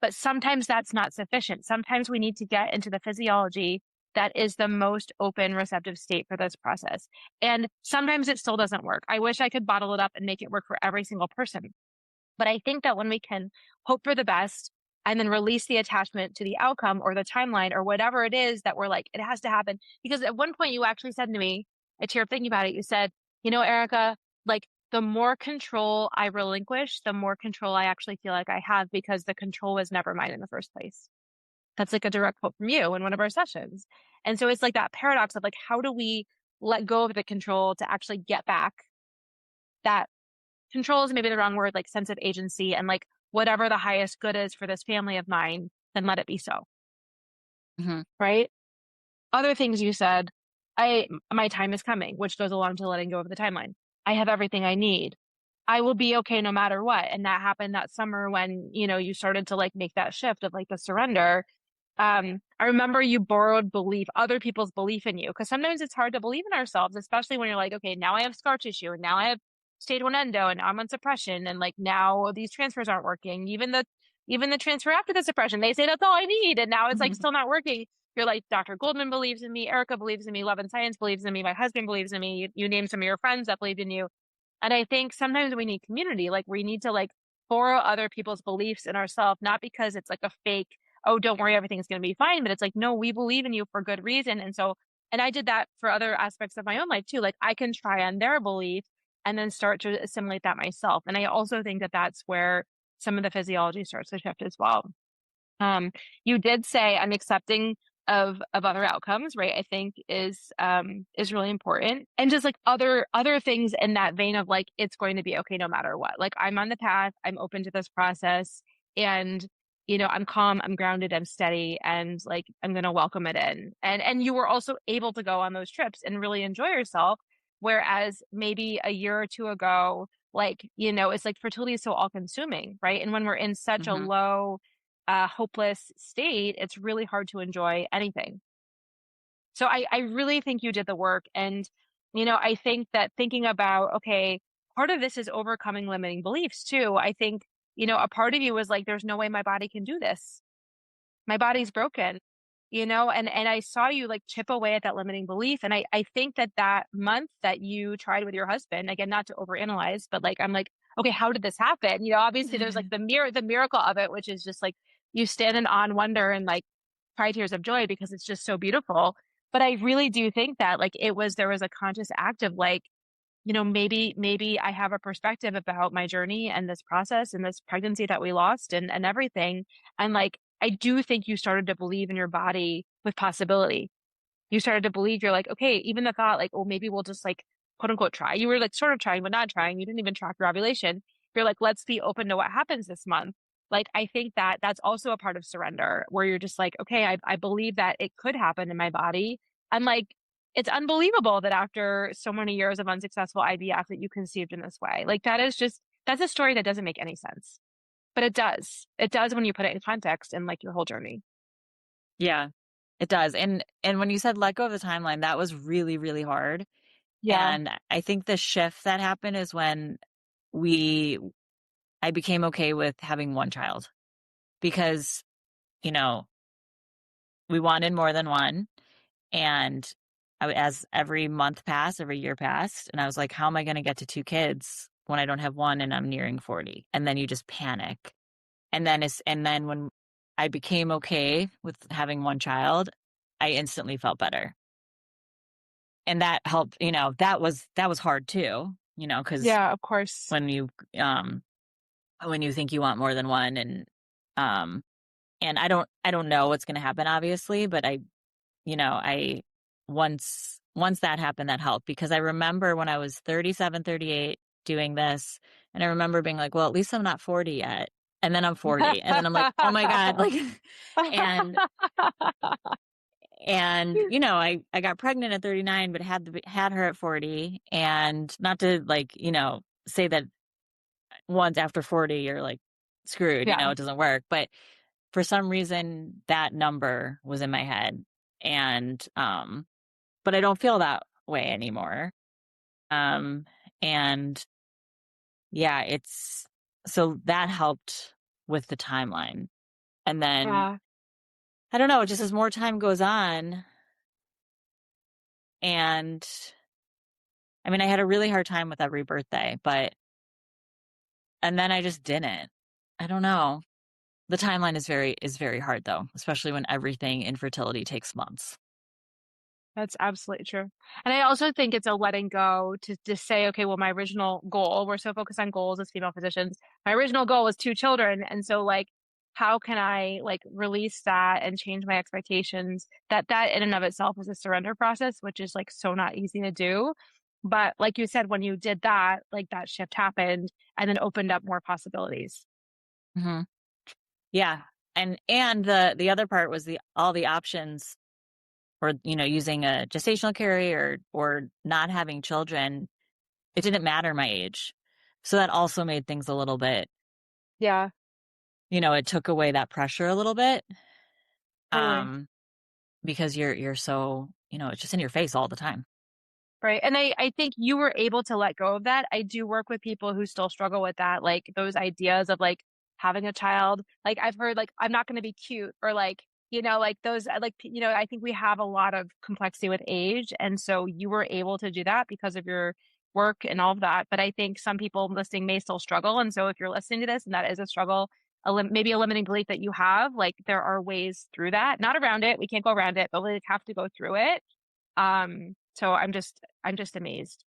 but sometimes that's not sufficient. Sometimes we need to get into the physiology that is the most open, receptive state for this process. And sometimes it still doesn't work. I wish I could bottle it up and make it work for every single person. But I think that when we can hope for the best and then release the attachment to the outcome or the timeline or whatever it is that we're like, it has to happen. Because at one point you actually said to me, I tear up thinking about it, you said, Erica, like the more control I relinquish, the more control I actually feel like I have because the control was never mine in the first place. That's like a direct quote from you in one of our sessions. And so it's like that paradox of like, how do we let go of the control to actually get back that control is maybe the wrong word, like sense of agency and like whatever the highest good is for this family of mine, then let it be so. Mm-hmm. Right? Other things you said, my time is coming, which goes along to letting go of the timeline. I have everything I need. I will be okay no matter what. And that happened that summer when, you started to like make that shift of like the surrender. I remember you borrowed belief, other people's belief in you, because sometimes it's hard to believe in ourselves, especially when you're like, okay, now I have scar tissue and now I have stage one endo and now I'm on suppression and like now these transfers aren't working. Even the transfer after the suppression, they say that's all I need. And now it's like still not working. You're like, Dr. Goldman believes in me, Erica believes in me, Love and Science believes in me, my husband believes in me. You name some of your friends that believe in you. And I think sometimes we need community, like we need to like borrow other people's beliefs in ourselves, not because it's like a fake, oh, don't worry, everything's going to be fine. But it's like, no, we believe in you for good reason. And I did that for other aspects of my own life too. Like I can try on their belief and then start to assimilate that myself. And I also think that that's where some of the physiology starts to shift as well. You did say I'm accepting of other outcomes, right? I think is really important. And just like other things in that vein of like, it's going to be okay no matter what. Like I'm on the path, I'm open to this process, and I'm calm, I'm grounded, I'm steady, and like I'm gonna welcome it in. And you were also able to go on those trips and really enjoy yourself. Whereas maybe a year or two ago, like, it's like fertility is so all consuming, right? And when we're in such a low hopeless state, it's really hard to enjoy anything. So I really think you did the work. And, I think that thinking about, okay, part of this is overcoming limiting beliefs too. I think, a part of you was like, there's no way my body can do this. My body's broken, and I saw you like chip away at that limiting belief. And I think that month that you tried with your husband, again, not to overanalyze, but like, I'm like, okay, how did this happen? Obviously there's like the miracle of it, which is just like you stand in awe and wonder and like cry tears of joy because it's just so beautiful. But I really do think that like there was a conscious act of like, maybe I have a perspective about my journey and this process and this pregnancy that we lost and everything. And like, I do think you started to believe in your body with possibility. You started to believe you're like, okay, even the thought like, oh, maybe we'll just like quote unquote try. You were like sort of trying, but not trying. You didn't even track your ovulation. You're like, let's be open to what happens this month. Like, I think that that's also a part of surrender where you're just like, okay, I believe that it could happen in my body. And like, it's unbelievable that after so many years of unsuccessful IVF that you conceived in this way. Like that's a story that doesn't make any sense, but it does. It does when you put it in context and like your whole journey. Yeah, it does. And when you said let go of the timeline, that was really, really hard. Yeah. And I think the shift that happened is when I became okay with having one child because, we wanted more than one. And as every month passed, every year passed, and I was like, how am I going to get to two kids when I don't have one and I'm nearing 40? And then you just panic. And then when I became okay with having one child, I instantly felt better. And that helped, that was hard too, because Yeah, of course. when you think you want more than one and I don't know what's going to happen, obviously, but I once that happened, that helped, because I remember when I was 37, 38 doing this, and I remember being like, well, at least I'm not 40 yet. And then I'm 40 and then I'm like, oh my God, like, and I got pregnant at 39, but had her at 40. And not to like, say that once after 40, you're like screwed, Yeah. it doesn't work. But for some reason that number was in my head, and but I don't feel that way anymore. And yeah, so that helped with the timeline. And then Yeah. I don't know, just as more time goes on, and I mean, I had a really hard time with every birthday, and then I just didn't. I don't know. The timeline is very hard though, especially when everything in fertility takes months. That's absolutely true. And I also think it's a letting go to say, okay, well, my original goal, we're so focused on goals as female physicians. My original goal was 2 children. And so like, how can I like release that and change my expectations? That in and of itself is a surrender process, which is like so not easy to do. But like you said, when you did that, like that shift happened and then opened up more possibilities. Mm-hmm. Yeah. And the other part was all the options for, using a gestational carrier or not having children. It didn't matter my age. So that also made things a little bit, Yeah, it took away that pressure a little bit. totally. Because you're so, it's just in your face all the time. Right. And I think you were able to let go of that. I do work with people who still struggle with that, like those ideas of like having a child. Like I've heard like I'm not going to be cute or like, like those like I think we have a lot of complexity with age. And so you were able to do that because of your work and all of that. But I think some people listening may still struggle. And so if you're listening to this and that is a struggle, maybe a limiting belief that you have, like there are ways through that, not around it. We can't go around it, but we have to go through it. So I'm just amazed.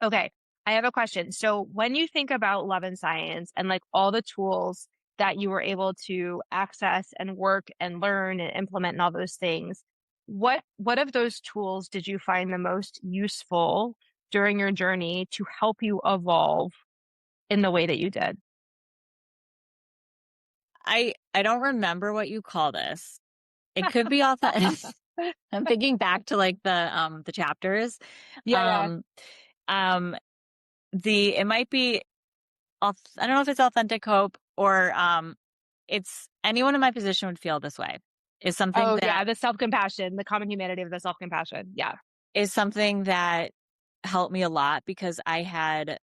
Okay, I have a question. So when you think about Love and Science and like all the tools that you were able to access and work and learn and implement and all those things, what of those tools did you find the most useful during your journey to help you evolve in the way that you did? I don't remember what you call this. It could be off. I'm thinking back to like the chapters. Yeah. Um, it might be I don't know if it's authentic hope or it's anyone in my position would feel this way. Is something Oh, that yeah. The self-compassion, the common humanity of the self-compassion. Yeah. is something that helped me a lot because I had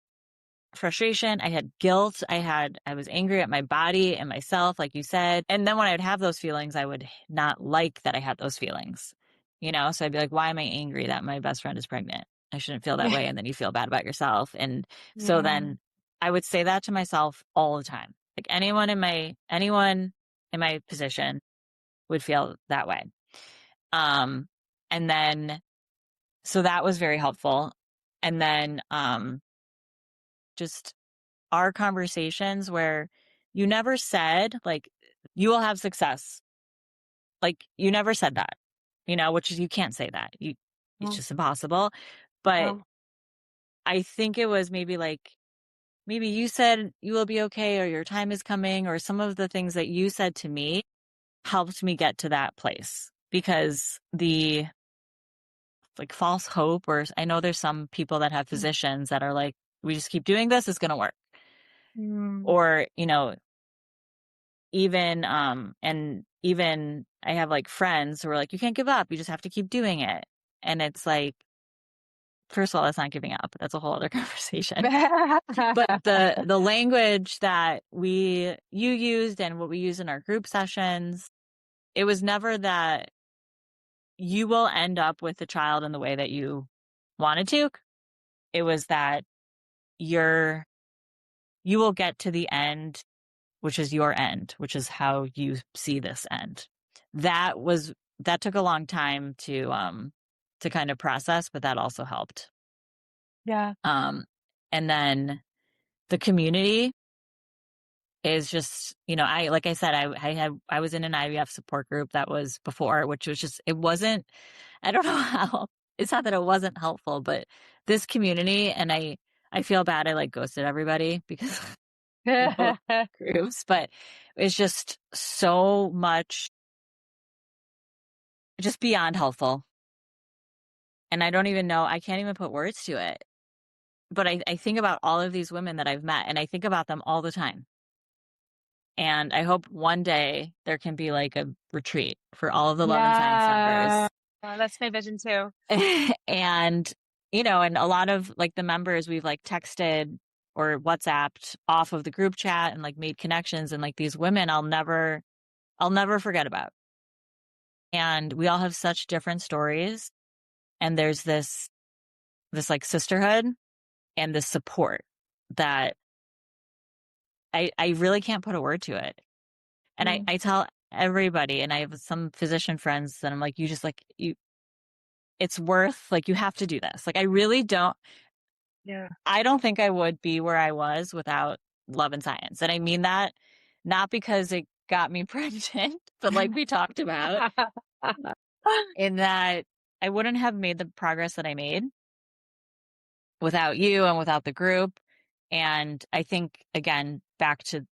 frustration, I had guilt, I was angry at my body and myself, like you said. And then when I would have those feelings, I would not like that I had those feelings. So I'd be like, why am I angry that my best friend is pregnant? I shouldn't feel that way. And then you feel bad about yourself. And so Yeah. then I would say that to myself all the time. Like anyone in my position would feel that way. And then so that was very helpful. And then just our conversations where you never said like you will have success. Like you never said that, which is you can't say that. It's Oh, just impossible. But oh. I think it was maybe you said you will be okay or your time is coming or some of the things that you said to me helped me get to that place because the like false hope or I know there's some people that have physicians that are like, we just keep doing this, it's going to work. Mm. Or, even I have like friends who are like, you can't give up. You just have to keep doing it. And it's like, first of all, that's not giving up. That's a whole other conversation. But the language that you used and what we use in our group sessions, it was never that you will end up with a child in the way that you wanted to. It was that you will get to the end, which is your end, which is how you see this end. That took a long time to kind of process, but that also helped. Yeah. And then the community is just, like I said, I was in an IVF support group that was before, which was just, it wasn't, I don't know how, it's not that it wasn't helpful, but this community, and I feel bad. I like ghosted everybody because both groups, but it's just so much, just beyond helpful. And I don't even know, I can't even put words to it. But I think about all of these women that I've met and I think about them all the time. And I hope one day there can be like a retreat for all of the Love and Science members. That's my vision too. And, and a lot of like the members we've like texted or WhatsApped off of the group chat and like made connections and like these women I'll never forget about. And we all have such different stories. And there's this like sisterhood and this support that I really can't put a word to it. And I tell everybody, and I have some physician friends that I'm like, you just like, it's worth, like, you have to do this. Like, I really don't, Yeah. I don't think I would be where I was without Love and Science. And I mean that not because it got me pregnant, but like we talked about, in that I wouldn't have made the progress that I made without you and without the group. And I think, again, back to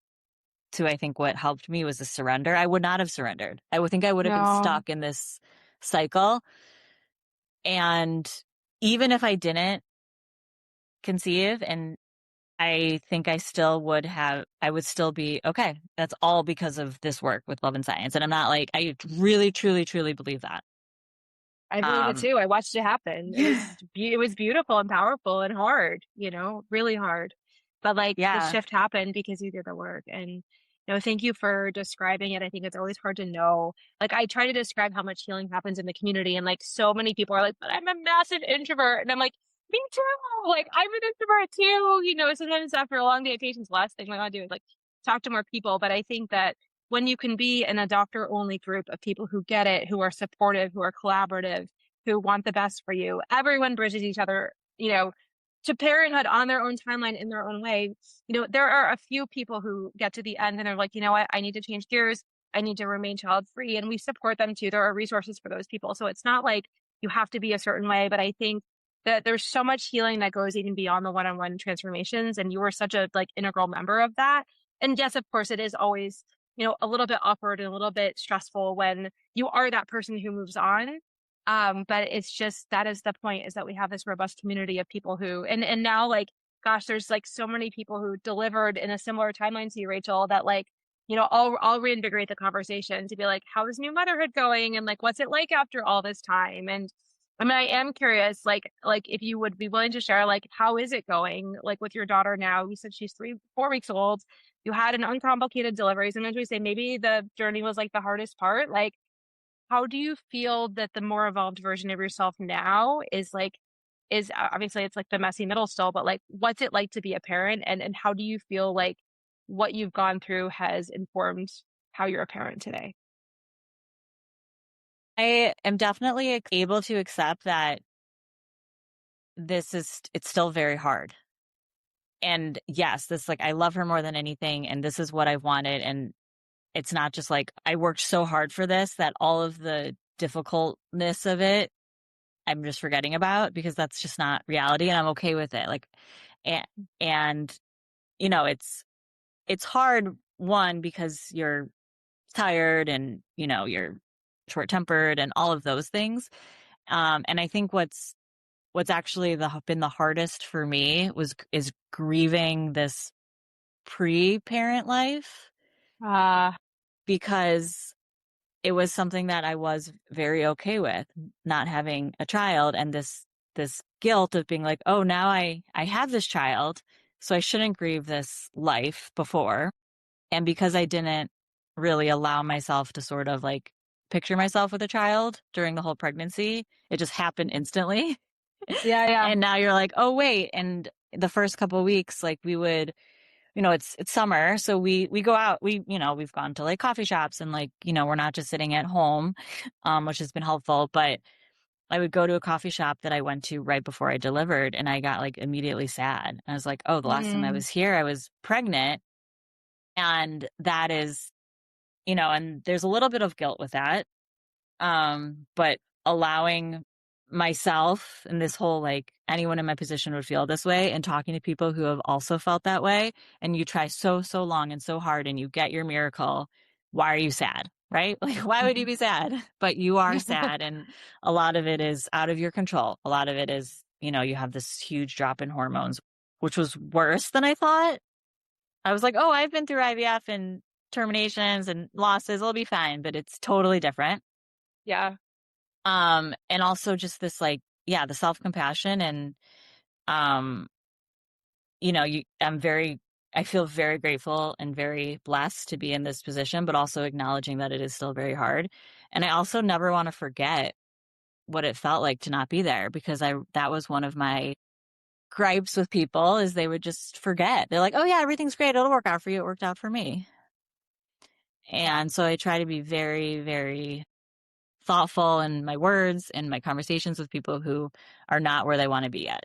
I think what helped me was the surrender. I would not have surrendered. I would think I would have been No. stuck in this cycle. And even if I didn't conceive, and I think I would still be okay. That's all because of this work with Love and Science. And I'm not like, I really, truly, truly believe that. I believe it too. I watched it happen. It was beautiful and powerful and hard, really hard. But like the Yeah. shift happened because you did the work. And thank you for describing it. I think it's always hard to know. Like I try to describe how much healing happens in the community, and like so many people are like, but I'm a massive introvert. And I'm like, me too. Like I'm an introvert too. Sometimes after a long day of patients, the last thing I want to do is like talk to more people. But I think that when you can be in a doctor only group of people who get it, who are supportive, who are collaborative, who want the best for you, everyone bridges each other, to parenthood on their own timeline in their own way. There are a few people who get to the end and they're like, you know what, I need to change gears. I need to remain child free. And we support them too. There are resources for those people. So it's not like you have to be a certain way, but I think that there's so much healing that goes even beyond the one-on-one transformations. And you were such a like integral member of that. And yes, of course, it is always a little bit awkward and a little bit stressful when you are that person who moves on. But it's just, that is the point, is that we have this robust community of people who, and now like, gosh, there's like so many people who delivered in a similar timeline to you, Rachel, that like, I'll reinvigorate the conversation to be like, how is new motherhood going? And like, what's it like after all this time? And I mean, I am curious, like if you would be willing to share, like, how is it going? Like with your daughter now, you said she's 4 weeks old. You had an uncomplicated delivery. Sometimes we say maybe the journey was like the hardest part. Like, how do you feel that the more evolved version of yourself now is obviously it's like the messy middle still, but like, what's it like to be a parent? And how do you feel like what you've gone through has informed how you're a parent today? I am definitely able to accept that it's still very hard. And yes, this, like, I love her more than anything, and this is what I wanted. And it's not just like I worked so hard for this that all of the difficultness of it I'm just forgetting about, because that's just not reality, and I'm okay with it. Like, and it's hard, one, because you're tired and you're short-tempered and all of those things. And I think what's actually been the hardest for me is grieving this pre-parent life, because it was something that I was very okay with, not having a child, and this guilt of being like, oh, now I have this child, so I shouldn't grieve this life before. And because I didn't really allow myself to sort of like picture myself with a child during the whole pregnancy, it just happened instantly. Yeah. And now you're like, oh, wait. And the first couple of weeks, like, we would, it's summer, so we go out, we've gone to like coffee shops, and like, we're not just sitting at home, which has been helpful. But I would go to a coffee shop that I went to right before I delivered, and I got like immediately sad. I was like, oh, the last time I was here, I was pregnant. And that is, and there's a little bit of guilt with that. But allowing myself, and this whole, like, anyone in my position would feel this way, and talking to people who have also felt that way, and you try so long and so hard and you get your miracle. Why are you sad? Right? Like, why would you be sad? But you are sad. And a lot of it is out of your control. A lot of it is, you have this huge drop in hormones, which was worse than I thought. I was like, oh, I've been through IVF and terminations and losses. It'll be fine. But it's totally different. Yeah. And also just this, like, yeah, the self-compassion, and, um, I feel very grateful and very blessed to be in this position, but also acknowledging that it is still very hard. And I also never want to forget what it felt like to not be there, because that was one of my gripes with people, is they would just forget. They're like, oh yeah, everything's great. It'll work out for you. It worked out for me. And so I try to be very, very thoughtful in my words and my conversations with people who are not where they want to be yet.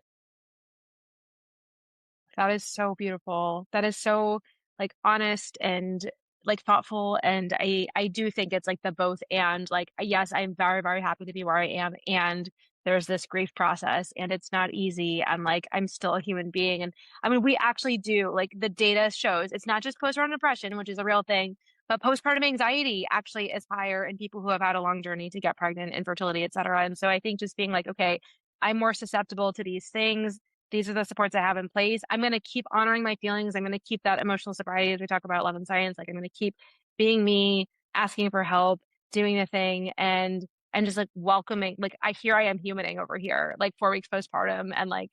That is so beautiful. That is so like honest and like thoughtful. And I do think it's like the both and like, yes, I'm very, very happy to be where I am. And there's this grief process and it's not easy. And like, I'm still a human being. And I mean, we actually do like the data shows it's not just postpartum depression, which is a real thing, but postpartum anxiety actually is higher in people who have had a long journey to get pregnant, infertility, et cetera. And so I think just being like, okay, I'm more susceptible to these things. These are the supports I have in place. I'm going to keep honoring my feelings. I'm going to keep that emotional sobriety as we talk about Love and Science. Like I'm going to keep being me, asking for help, doing the thing, and just like welcoming. Like I am humaning over here, like 4 weeks postpartum, and like,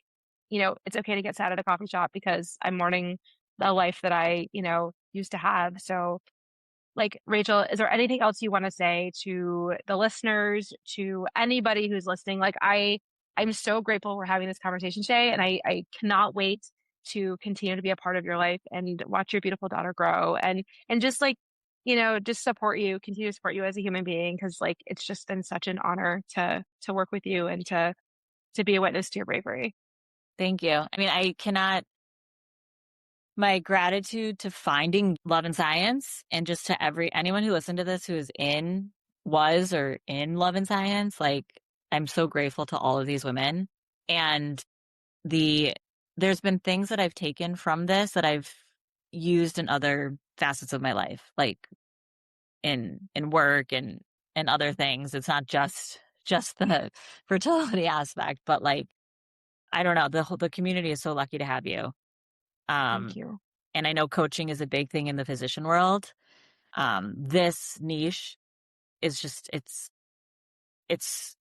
it's okay to get sad at a coffee shop because I'm mourning the life that I, used to have. So like, Rachel, is there anything else you want to say to the listeners, to anybody who's listening? Like, I'm so grateful we're having this conversation today, and I cannot wait to continue to be a part of your life and watch your beautiful daughter grow and just like, just support you, continue to support you as a human being, because like it's just been such an honor to work with you and to be a witness to your bravery. Thank you. I mean, my gratitude to finding Love and Science, and just to anyone who listened to this who was or in Love and Science, like I'm so grateful to all of these women. And there's been things that I've taken from this that I've used in other facets of my life, like in work and other things. It's not just the fertility aspect, but like, I don't know, the community is so lucky to have you. Thank you. And I know coaching is a big thing in the physician world. This niche is just, it's,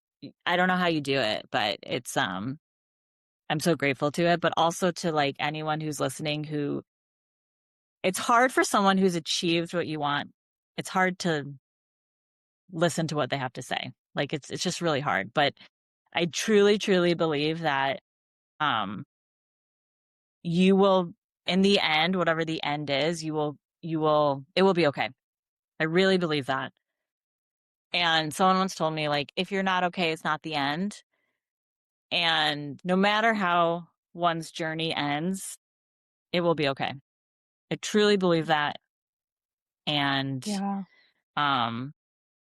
I don't know how you do it, but I'm so grateful to it, but also to like anyone who's listening it's hard for someone who's achieved what you want. It's hard to listen to what they have to say. Like it's just really hard, but I truly, truly believe that, you will, in the end, whatever the end is, it will be okay. I really believe that. And someone once told me, like, if you're not okay, it's not the end. And no matter how one's journey ends, it will be okay. I truly believe that. And Yeah.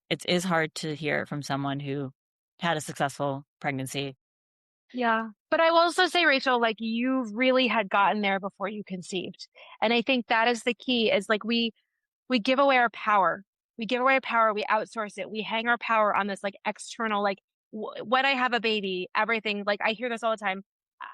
it is hard to hear from someone who had a successful pregnancy. Yeah. But I will also say, Rachel, like you really had gotten there before you conceived. And I think that is the key is like we give away our power. We give away our power. We outsource it. We hang our power on this like external, like when I have a baby, everything, like I hear this all the time.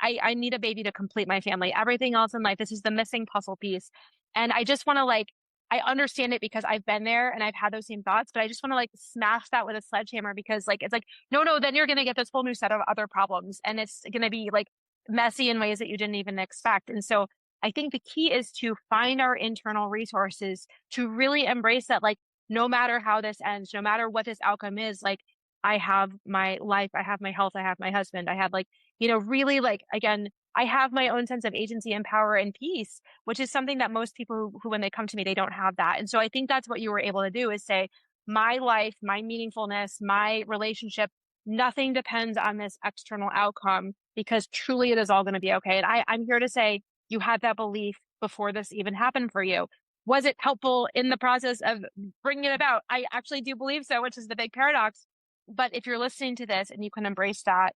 I need a baby to complete my family. Everything else in life, this is the missing puzzle piece. And I just want to like, I understand it because I've been there and I've had those same thoughts, but I just want to like smash that with a sledgehammer because like, it's like, no, then you're going to get this whole new set of other problems and it's going to be like messy in ways that you didn't even expect. And so I think the key is to find our internal resources to really embrace that, like, no matter how this ends, no matter what this outcome is, like, I have my life, I have my health, I have my husband, I have like, really like, again, I have my own sense of agency and power and peace, which is something that most people who, when they come to me, they don't have that. And so I think that's what you were able to do is say, my life, my meaningfulness, my relationship, nothing depends on this external outcome because truly it is all going to be okay. And I'm here to say, you had that belief before this even happened for you. Was it helpful in the process of bringing it about? I actually do believe so, which is the big paradox. But if you're listening to this and you can embrace that,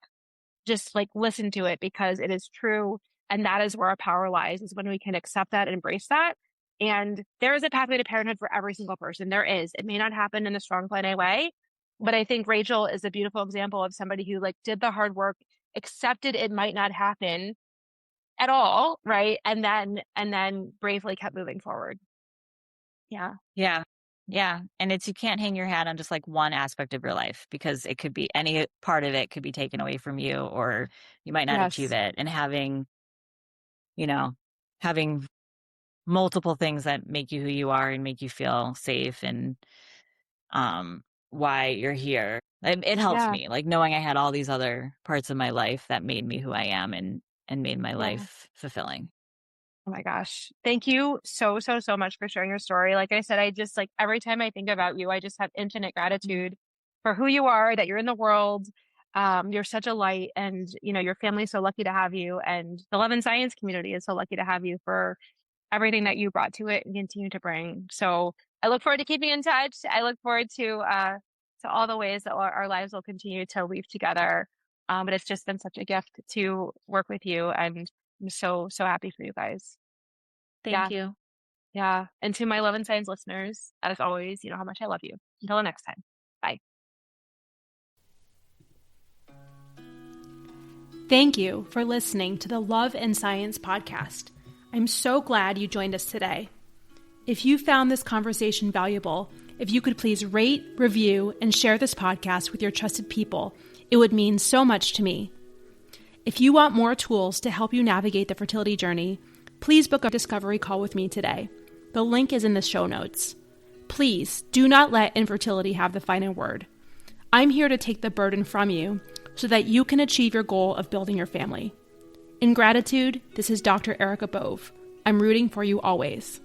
just like listen to it because it is true. And that is where our power lies, is when we can accept that and embrace that. And there is a pathway to parenthood for every single person. There is. It may not happen in a strong plan A way, but I think Rachel is a beautiful example of somebody who like did the hard work, accepted it might not happen at all, right? And then bravely kept moving forward. Yeah. Yeah. Yeah. And you can't hang your hat on just like one aspect of your life because it could be any part of it could be taken away from you or you might not achieve it. And having multiple things that make you who you are and make you feel safe and why you're here. It helps me, like knowing I had all these other parts of my life that made me who I am and made my life fulfilling. Oh my gosh. Thank you so, so, so much for sharing your story. Like I said, I just like every time I think about you, I just have infinite gratitude for who you are, that you're in the world. You're such a light, and your family's so lucky to have you, and the Love and Science community is so lucky to have you for everything that you brought to it and continue to bring. So I look forward to keeping in touch. I look forward to all the ways that our lives will continue to weave together. But it's just been such a gift to work with you, and I'm so happy for you guys. Thank you. Yeah. And to my Love and Science listeners, as always, you know how much I love you. Until the next time. Bye. Thank you for listening to the Love and Science podcast. I'm so glad you joined us today. If you found this conversation valuable, if you could please rate, review, and share this podcast with your trusted people, it would mean so much to me. If you want more tools to help you navigate the fertility journey, please book a discovery call with me today. The link is in the show notes. Please do not let infertility have the final word. I'm here to take the burden from you so that you can achieve your goal of building your family. In gratitude, this is Dr. Erica Bove. I'm rooting for you always.